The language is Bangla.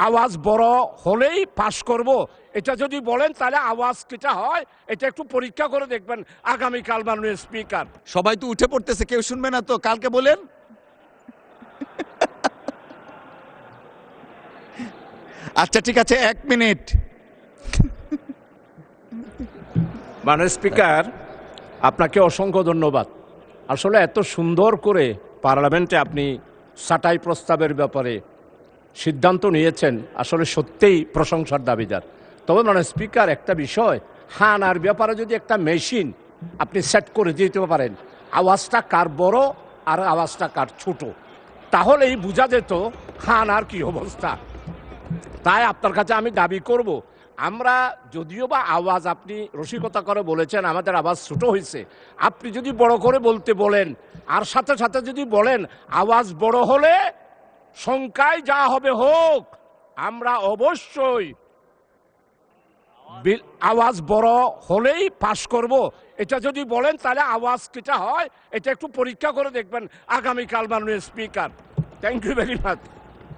আওয়াজ বড় হলেই পাশ করব, এটা যদি বলেন তাহলে আওয়াজ কিটা হয় এটা একটু পরীক্ষা করে দেখবেন আগামীকাল মাননীয় স্পিকার। সবাই তো উঠে পড়তেছে, কেউ শুনবে না তো, কালকে বলেন। আচ্ছা ঠিক আছে, 1 মিনিট। মাননীয় স্পিকার, আপনাকে অসংখ্য ধন্যবাদ। আসলে এত সুন্দর করে পার্লামেন্টে আপনি ছাঁটাই প্রস্তাবের ব্যাপারে সিদ্ধান্ত নিয়েছেন, আসলে সত্যিই প্রশংসার দাবিদার। তবে মাননীয় স্পিকার, একটা বিষয়, হানার ব্যাপারে যদি একটা মেশিন আপনি সেট করে দিতে পারেন, আওয়াজটা কার বড় আর আওয়াজটা কার ছোট, তাহলেই বোঝা যেত হানার কি অবস্থা। তাই আপনার কাছে আমি দাবি করব, আমরা যদিও বা আওয়াজ আপনি রসিকতা করে বলেছেন আমাদের আওয়াজ ছোট হয়েছে, আপনি যদি বড় করে বলতে বলেন আর সাথে সাথে যদি বলেন আওয়াজ বড় হলে সংখ্যায় যা হবে হোক, আমরা অবশ্যই আওয়াজ বড় হলেই পাশ করব, এটা যদি বলেন তাহলে আওয়াজ কিটা হয় এটা একটু পরীক্ষা করে দেখবেন আগামীকাল মাননীয় speaker. Thank you very much.